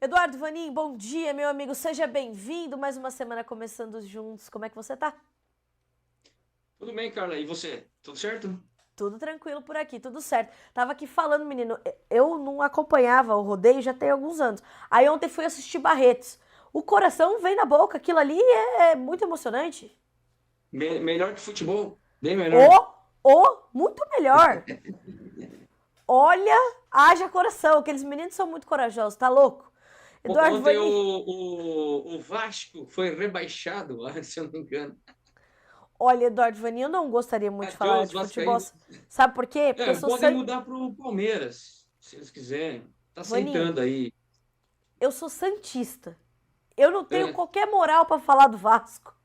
Eduardo Vanin, bom dia, meu amigo. Seja bem-vindo. Mais uma semana começando juntos. Como é que você tá? Tudo bem, Carla? E você? Tudo certo? Tudo tranquilo por aqui, tudo certo. Tava aqui falando, menino, eu não acompanhava o rodeio já tem alguns anos. Aí ontem fui assistir Barretos. O coração vem na boca, aquilo ali é muito emocionante. Melhor que futebol? Bem melhor. Muito melhor. Olha, haja coração. Aqueles meninos são muito corajosos, tá louco? Eduardo Ontem Vanin, o Vasco foi rebaixado, se eu não me engano. olha, Eduardo Vanin, eu não gostaria muito de falar Adeus, de futebol. Vascaínos. Sabe por quê? Porque eu É, sou podem san... mudar para o Palmeiras, se eles quiserem. Tá Vanin, sentando aí. eu sou santista. Eu não tenho É, qualquer moral pra falar do Vasco.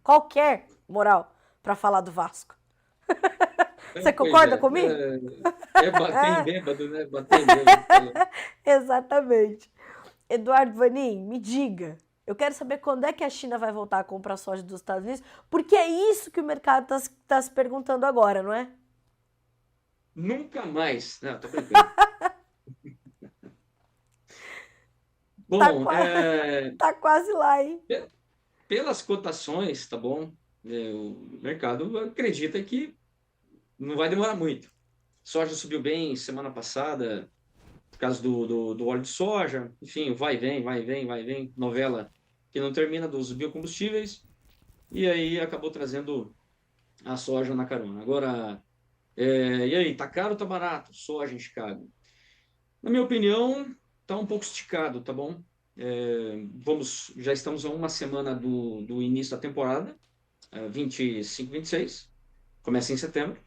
Qualquer moral pra falar do Vasco. Você pois concorda é. comigo? É bater em bêbado, né? Bater em bêbado. Exatamente. Eduardo Vanin, me diga. Eu quero saber quando é que a China vai voltar a comprar soja dos Estados Unidos, porque é isso que o mercado está se perguntando agora, não é? Nunca mais. Não, tô brincando. Tá, Bom, tá quase lá, hein? pelas cotações, tá bom? O mercado acredita que não vai demorar muito. Soja subiu bem semana passada, por causa do óleo de soja. Enfim, vai, vem, vai, vem, vai, vem. Novela que não termina dos biocombustíveis. E aí acabou trazendo a soja na carona. Agora, e aí, tá caro ou tá barato? Soja em Chicago. Na minha opinião, tá um pouco esticado, tá bom? Já estamos a uma semana do início da temporada, 25, 26. Começa em setembro.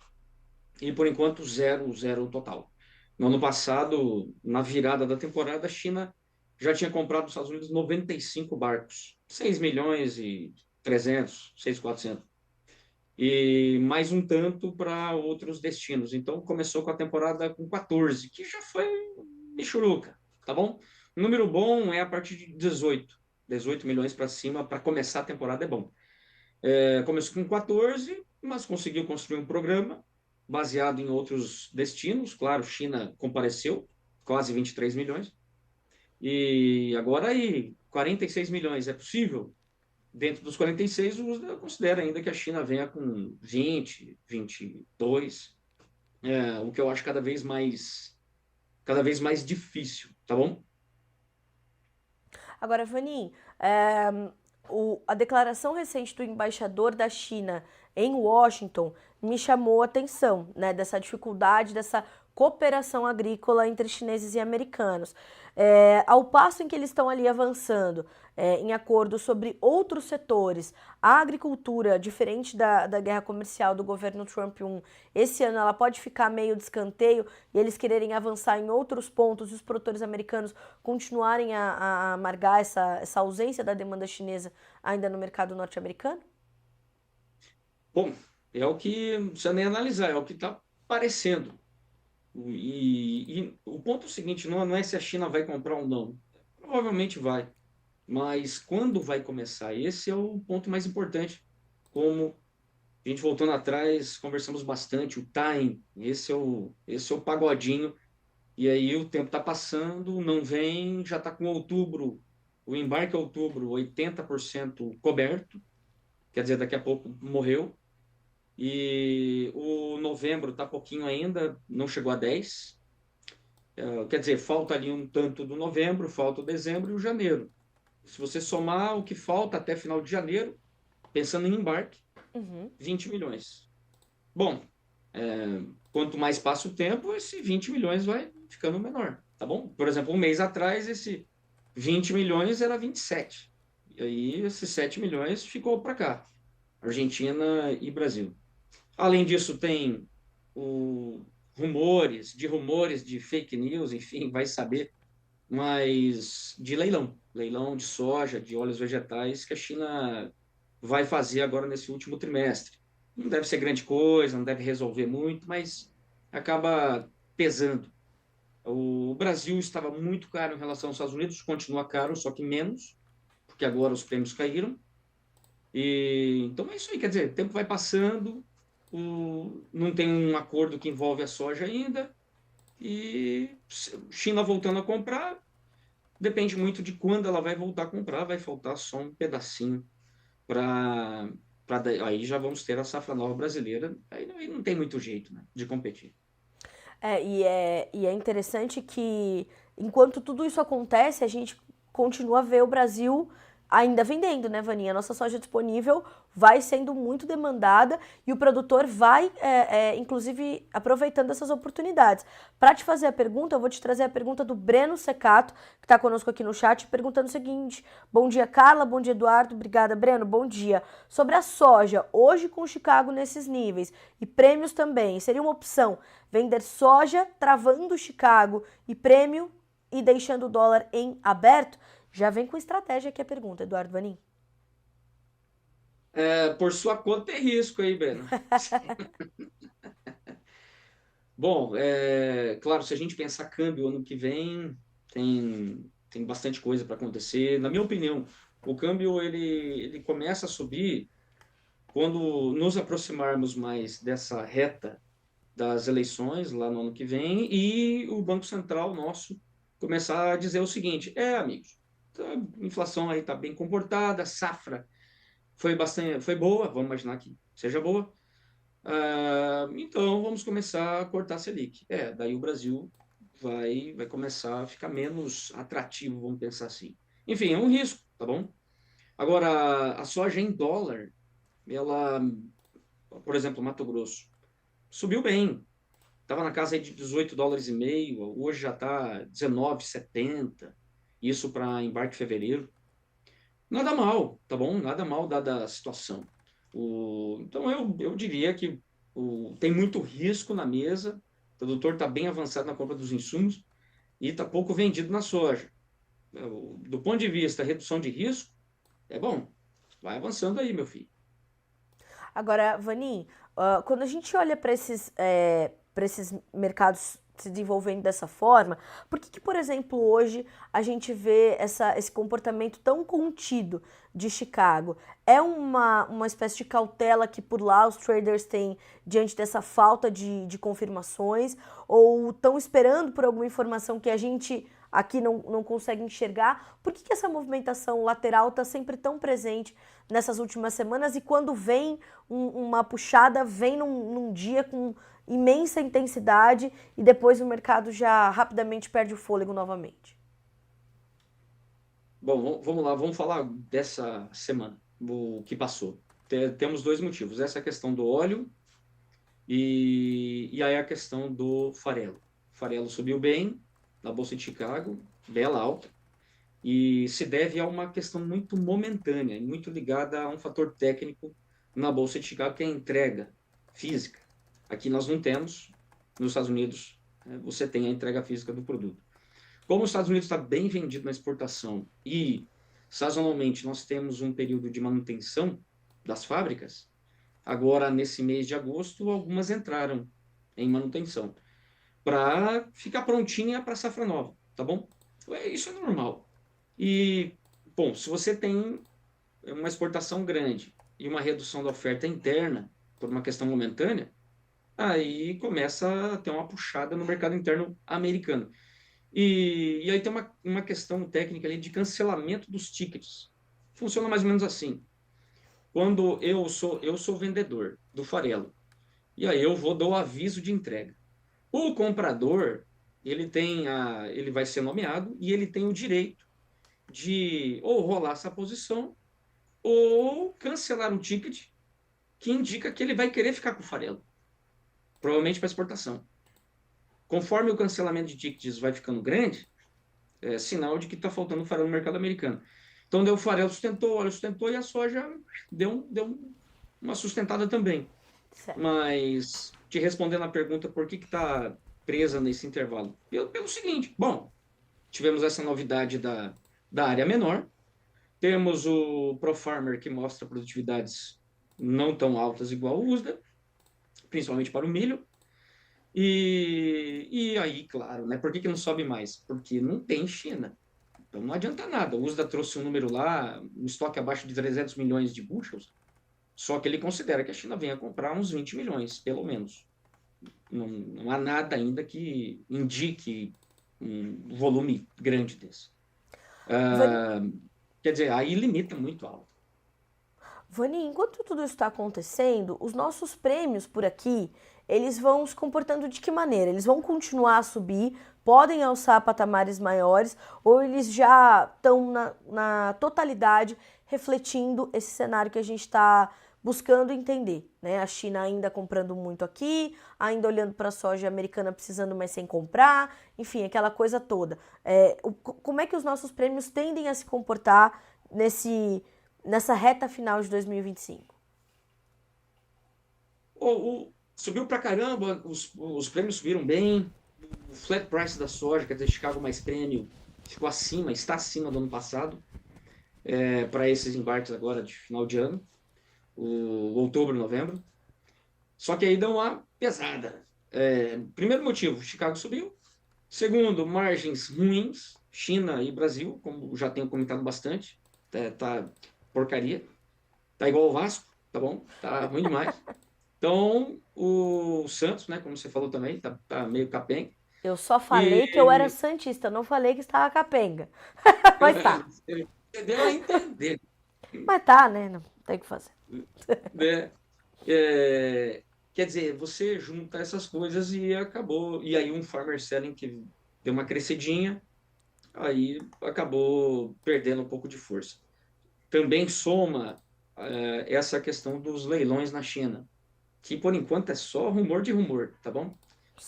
E por enquanto zero, zero total. No ano passado, na virada da temporada, a China já tinha comprado dos Estados Unidos 95 barcos, 6 milhões e 300, 6.400, e mais um tanto para outros destinos. Então começou com a temporada com 14, que já foi michuruca, tá bom? O número bom é a partir de 18 milhões para cima para começar a temporada é bom. Começou com 14, mas conseguiu construir um programa baseado em outros destinos. Claro, China compareceu, quase 23 milhões. E agora aí, 46 milhões é possível? Dentro dos 46, o USDA considera ainda que a China venha com 20, 22, o que eu acho cada vez mais difícil, tá bom? Agora, Vanin, a declaração recente do embaixador da China em Washington me chamou a atenção, né, dessa dificuldade, dessa cooperação agrícola entre chineses e americanos. Ao passo em que eles estão ali avançando em acordo sobre outros setores, a agricultura, diferente da guerra comercial do governo Trump 1, esse ano ela pode ficar meio de escanteio e eles quererem avançar em outros pontos e os produtores americanos continuarem a amargar essa ausência da demanda chinesa ainda no mercado norte-americano? Bom, é o que não precisa nem analisar, é o que está parecendo. E o ponto seguinte, não é se a China vai comprar ou não. Provavelmente vai. Mas quando vai começar? Esse é o ponto mais importante. Como a gente voltando atrás, conversamos bastante, o time, esse é o pagodinho. E aí o tempo está passando, não vem, já está com outubro, o embarque é outubro, 80% coberto, quer dizer, daqui a pouco morreu. E o novembro está pouquinho ainda, não chegou a 10. Quer dizer, falta ali um tanto do novembro, falta o dezembro e o janeiro. Se você somar o que falta até final de janeiro, pensando em embarque, 20 milhões. Bom, quanto mais passa o tempo, esse 20 milhões vai ficando menor, tá bom? Por exemplo, um mês atrás, esse 20 milhões era 27. E aí, esses 7 milhões ficou para cá, Argentina e Brasil. Além disso, tem o rumores de fake news, enfim, vai saber, mas de leilão de soja, de óleos vegetais que a China vai fazer agora nesse último trimestre. Não deve ser grande coisa, não deve resolver muito, mas acaba pesando. O Brasil estava muito caro em relação aos Estados Unidos, continua caro, só que menos, porque agora os prêmios caíram. E então é isso aí, quer dizer, o tempo vai passando, não tem um acordo que envolve a soja ainda, e China voltando a comprar, depende muito de quando ela vai voltar a comprar, vai faltar só um pedacinho para aí já vamos ter a safra nova brasileira, aí não tem muito jeito, né, de competir. E é interessante que, enquanto tudo isso acontece, a gente continua a ver o Brasil ainda vendendo, né, Vaninha? A nossa soja disponível vai sendo muito demandada e o produtor vai, inclusive, aproveitando essas oportunidades. Para te fazer a pergunta, eu vou te trazer a pergunta do Breno Secato, que está conosco aqui no chat, perguntando o seguinte: bom dia, Carla, bom dia, Eduardo, obrigada, Breno, bom dia. Sobre a soja, hoje com Chicago nesses níveis e prêmios também, seria uma opção vender soja, travando Chicago e prêmio e deixando o dólar em aberto? Já vem com estratégia aqui a pergunta, Eduardo Vanin. Por sua conta é risco aí, Breno. Bom, claro, se a gente pensar câmbio ano que vem, tem bastante coisa para acontecer. Na minha opinião, o câmbio ele começa a subir quando nos aproximarmos mais dessa reta das eleições lá no ano que vem e o Banco Central nosso começar a dizer o seguinte: amigos, a inflação aí está bem comportada, a safra foi boa, vamos imaginar que seja boa. Então vamos começar a cortar a Selic. Daí o Brasil vai começar a ficar menos atrativo, vamos pensar assim. Enfim, é um risco, tá bom? Agora, a soja em dólar, ela, por exemplo, Mato Grosso, subiu bem. Estava na casa aí de 18 dólares e meio, hoje já está 19,70. Isso para embarque em fevereiro. Nada mal, tá bom? Nada mal dada a situação. Então eu diria que tem muito risco na mesa, o produtor está bem avançado na compra dos insumos e está pouco vendido na soja. Do ponto de vista redução de risco, é bom. Vai avançando aí, meu filho. Agora, Vanin, quando a gente olha para esses mercados se desenvolvendo dessa forma, por que, por exemplo, hoje a gente vê esse comportamento tão contido de Chicago? É uma espécie de cautela que por lá os traders têm diante dessa falta de confirmações? Ou estão esperando por alguma informação que a gente aqui não consegue enxergar? Por que essa movimentação lateral está sempre tão presente nessas últimas semanas e quando vem uma puxada, vem num dia com imensa intensidade e depois o mercado já rapidamente perde o fôlego novamente? Bom, vamos lá, vamos falar dessa semana, o que passou. Temos dois motivos. Essa questão do óleo e aí a questão do farelo. O farelo subiu bem na Bolsa de Chicago, bela alta, e se deve a uma questão muito momentânea, muito ligada a um fator técnico na Bolsa de Chicago, que é a entrega física. Aqui nós não temos, nos Estados Unidos, você tem a entrega física do produto. Como os Estados Unidos está bem vendido na exportação e, sazonalmente, nós temos um período de manutenção das fábricas, agora, nesse mês de agosto, algumas entraram em manutenção para ficar prontinha para a safra nova, tá bom? Isso é normal. E, bom, se você tem uma exportação grande e uma redução da oferta interna por uma questão momentânea, aí começa a ter uma puxada no mercado interno americano. E aí tem uma questão técnica ali de cancelamento dos tickets. Funciona mais ou menos assim. Quando eu sou vendedor do farelo, e aí eu vou dar o aviso de entrega. O comprador, ele vai ser nomeado e ele tem o direito de ou rolar essa posição ou cancelar o ticket que indica que ele vai querer ficar com o farelo, provavelmente para exportação. Conforme o cancelamento de tickets vai ficando grande, é sinal de que está faltando farelo no mercado americano. Então, deu o farelo sustentou, o óleo sustentou e a soja deu uma sustentada também. Certo. Mas, te respondendo a pergunta, por que está presa nesse intervalo? Pelo seguinte, bom, tivemos essa novidade da área menor, temos o ProFarmer que mostra produtividades não tão altas igual o USDA, principalmente para o milho, e aí, claro, né? Por que não sobe mais? Porque não tem China. Então não adianta nada. O USDA trouxe um número lá, um estoque abaixo de 300 milhões de bushels, só que ele considera que a China venha comprar uns 20 milhões, pelo menos. Não há nada ainda que indique um volume grande desse. Vani, Ah, quer dizer, aí limita muito alto. Vani, enquanto tudo isso está acontecendo, os nossos prêmios por aqui, eles vão se comportando de que maneira? Eles vão continuar a subir, podem alçar patamares maiores, ou eles já estão na totalidade refletindo esse cenário que a gente está buscando entender, né? A China ainda comprando muito aqui, ainda olhando para a soja americana precisando, mas sem comprar, enfim, aquela coisa toda. Como é que os nossos prêmios tendem a se comportar nessa reta final de 2025? Subiu pra caramba, os prêmios subiram bem, o flat price da soja, quer dizer, Chicago mais prêmio, ficou acima, está acima do ano passado, para esses embarques agora de final de ano, o outubro, novembro. Só que aí deu uma pesada. Primeiro motivo, Chicago subiu. Segundo, margens ruins, China e Brasil, como já tenho comentado bastante, tá porcaria, tá igual o Vasco, tá bom? Tá ruim demais. Então, o Santos, né, como você falou também, tá meio capenga. Eu só E falei que eu era santista, não falei que estava capenga. Mas tá. você deu a entender, Mas tá, né? Não tem o que fazer. né? É, quer dizer, você junta essas coisas e acabou. E aí um farmer selling que deu uma crescidinha, aí acabou perdendo um pouco de força. Também soma essa questão dos leilões na China, que por enquanto é só rumor de rumor, tá bom?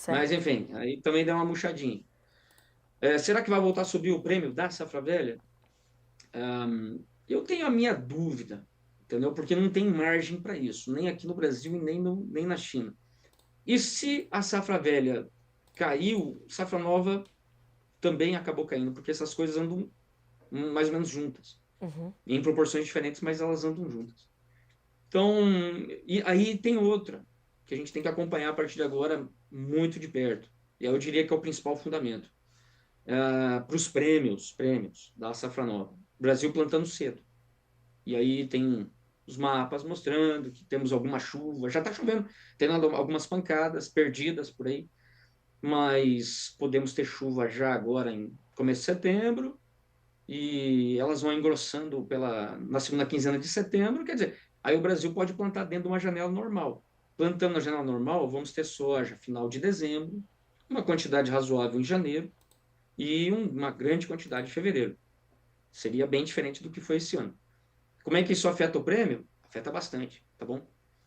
Mas Certo. enfim, aí também deu uma murchadinha. Será que vai voltar a subir o prêmio da safra velha? Eu tenho a minha dúvida, entendeu? Porque não tem margem para isso, nem aqui no Brasil e nem na China. E se a safra velha caiu, safra nova também acabou caindo, porque essas coisas andam mais ou menos juntas, Uhum. em proporções diferentes, mas elas andam juntas. Então, e aí tem outra que a gente tem que acompanhar a partir de agora muito de perto. E eu diria que é o principal fundamento. Para os prêmios da safra nova. Brasil plantando cedo. E aí tem os mapas mostrando que temos alguma chuva. Já está chovendo, tendo algumas pancadas perdidas por aí, mas podemos ter chuva já agora em começo de setembro e elas vão engrossando na segunda quinzena de setembro. Quer dizer, aí o Brasil pode plantar dentro de uma janela normal. Plantando na janela normal, vamos ter soja final de dezembro, uma quantidade razoável em janeiro e uma grande quantidade em fevereiro. Seria bem diferente do que foi esse ano. Como é que isso afeta o prêmio? Afeta bastante, tá bom?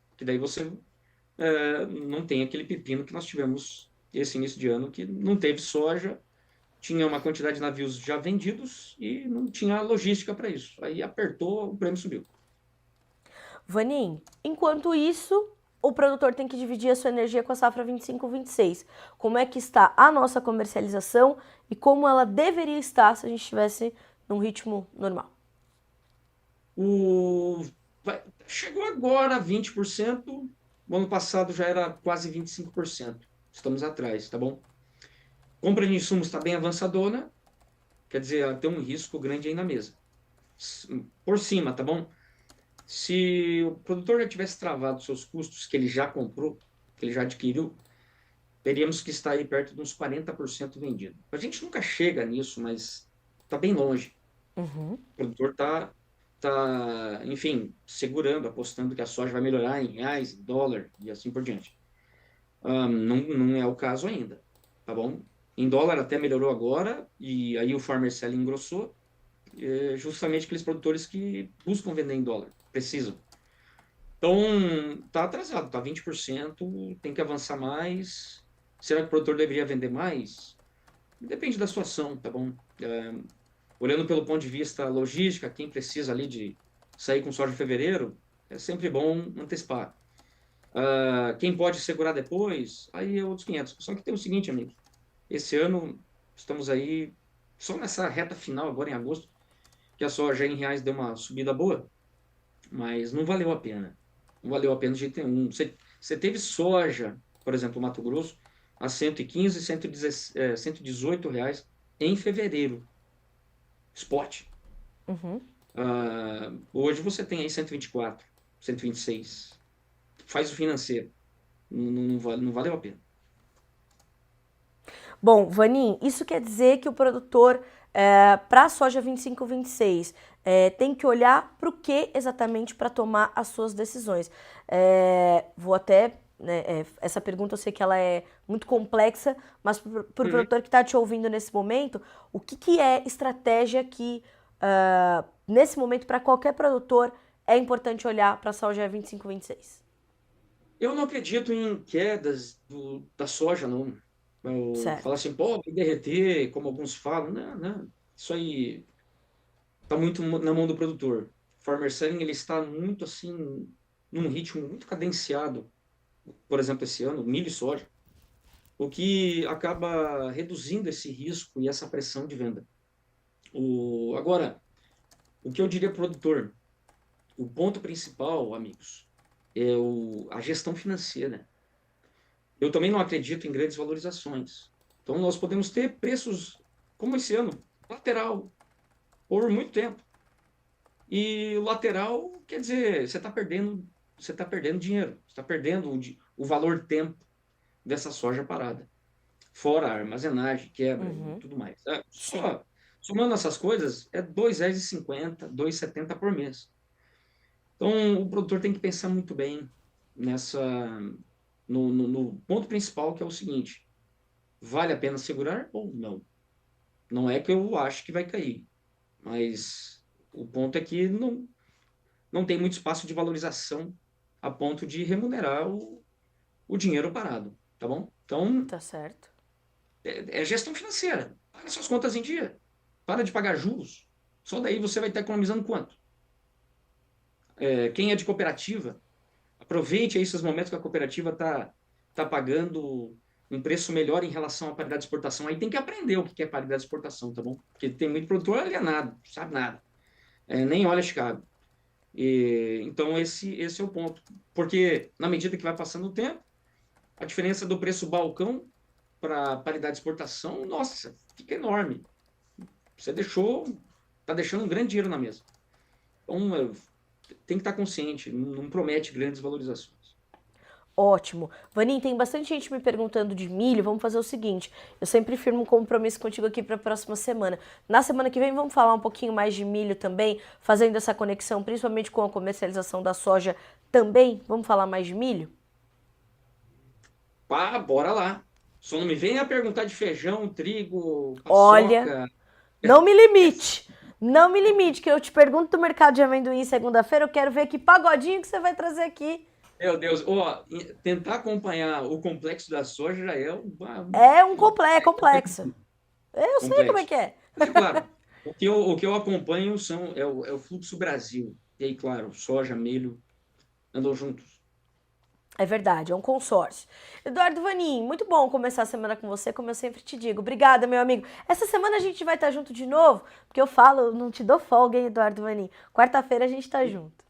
Porque daí você não tem aquele pepino que nós tivemos esse início de ano, que não teve soja, tinha uma quantidade de navios já vendidos e não tinha logística para isso. Aí apertou, o prêmio subiu. Vanim, enquanto isso, o produtor tem que dividir a sua energia com a safra 25-26. Como é que está a nossa comercialização e como ela deveria estar se a gente estivesse num ritmo normal? O, chegou agora a 20%, o ano passado já era quase 25%. Estamos atrás, tá bom? Compra de insumos está bem avançadona, quer dizer, tem um risco grande aí na mesa. Por cima, tá bom? Se o produtor já tivesse travado seus custos, que ele já comprou, que ele já adquiriu, teríamos que estar aí perto de uns 40% vendido. A gente nunca chega nisso, mas está bem longe. Uhum. O produtor enfim, segurando, apostando que a soja vai melhorar em reais, em dólar e assim por diante. Não é o caso ainda, tá bom? Em dólar até melhorou agora, e aí o farmer selling engrossou, justamente aqueles produtores que buscam vender em dólar, precisam. Então, tá atrasado, tá 20%, tem que avançar mais. Será que o produtor deveria vender mais? Depende da situação, tá bom? Olhando pelo ponto de vista logística, quem precisa ali de sair com soja em fevereiro, é sempre bom antecipar. Quem pode segurar depois, aí é outros 500. Só que tem o seguinte, amigo, esse ano estamos aí só nessa reta final, agora em agosto, que a soja em reais deu uma subida boa, mas não valeu a pena. Não valeu a pena de jeito nenhum. Você teve soja, por exemplo, no Mato Grosso, a 115, 118 reais em fevereiro. Spot. Uhum. Hoje você tem aí 124, 126. Faz o financeiro. Não valeu a pena. Bom, Vanim, isso quer dizer que o produtor Para a soja 25-26, tem que olhar para o que exatamente para tomar as suas decisões. Vou até, né, essa pergunta eu sei que ela é muito complexa, mas para o produtor que está te ouvindo nesse momento, o que é estratégia que, nesse momento, para qualquer produtor, é importante olhar para a soja 25-26? Eu não acredito em quedas da soja, não. Eu falo Certo. assim, pô, vai derreter, como alguns falam. Não, não. Isso aí está muito na mão do produtor. O farmer selling, ele está muito assim, num ritmo muito cadenciado. Por exemplo, esse ano, milho e soja. O que acaba reduzindo esse risco e essa pressão de venda. Agora, o que eu diria para o produtor? O ponto principal, amigos, é a gestão financeira. Eu também não acredito em grandes valorizações. Então, nós podemos ter preços, como esse ano, lateral, por muito tempo. E o lateral, quer dizer, você tá perdendo dinheiro, você está perdendo o valor tempo dessa soja parada. Fora a armazenagem, quebra e Uhum. tudo mais. Sim. Só somando essas coisas, é R$ 2,50, R$ 2,70 por mês. Então, o produtor tem que pensar muito bem nessa, no ponto principal, que é o seguinte: vale a pena segurar ou não? Não é que eu acho que vai cair, mas o ponto é que não tem muito espaço de valorização a ponto de remunerar o dinheiro parado, tá bom? Então, Tá certo. é gestão financeira. Paga suas contas em dia. Para de pagar juros. Só daí você vai estar economizando quanto? Quem é de cooperativa, aproveite aí esses momentos que a cooperativa tá pagando um preço melhor em relação à paridade de exportação. Aí tem que aprender o que é paridade de exportação, tá bom? Porque tem muito produtor alienado, não sabe nada. Nem olha Chicago. Então, esse é o ponto. Porque, na medida que vai passando o tempo, a diferença do preço balcão para paridade de exportação, nossa, fica enorme. Você está deixando um grande dinheiro na mesa. Então, tem que estar consciente, não promete grandes valorizações. Ótimo. Vaninho, tem bastante gente me perguntando de milho. Vamos fazer o seguinte: eu sempre firmo um compromisso contigo aqui para a próxima semana. Na semana que vem, vamos falar um pouquinho mais de milho também, fazendo essa conexão, principalmente com a comercialização da soja também. Vamos falar mais de milho? Pá, bora lá. Só não me venha perguntar de feijão, trigo, Olha, paçoca. não me limite. Não me limite, que eu te pergunto do mercado de amendoim segunda-feira. Eu quero ver que pagodinho que você vai trazer aqui. Meu Deus, tentar acompanhar o complexo da soja já é É complexo. Eu sei como é complexo. que é. Mas é claro, o que eu acompanho é o fluxo Brasil. E aí, claro, soja, milho andam juntos. É verdade, é um consórcio. Eduardo Vanin, muito bom começar a semana com você, como eu sempre te digo. Obrigada, meu amigo. Essa semana a gente vai estar junto de novo, porque eu falo, eu não te dou folga, hein, Eduardo Vanin. Quarta-feira a gente tá junto.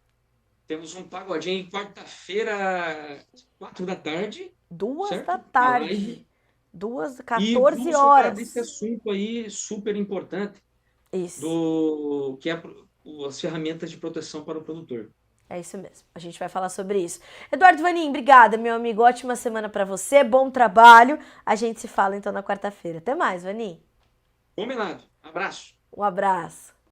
Temos um pagodinho quarta-feira, 4 da tarde, Duas da certo? A live. tarde. Duas, E 14 vamos focar nesse horas. assunto aí super importante Isso. do que é as ferramentas de proteção para o produtor. É isso mesmo. A gente vai falar sobre isso. Eduardo Vanin, obrigada, meu amigo. Ótima semana pra você. Bom trabalho. A gente se fala então na quarta-feira. Até mais, Vanin. Combinado. Abraço. Um abraço.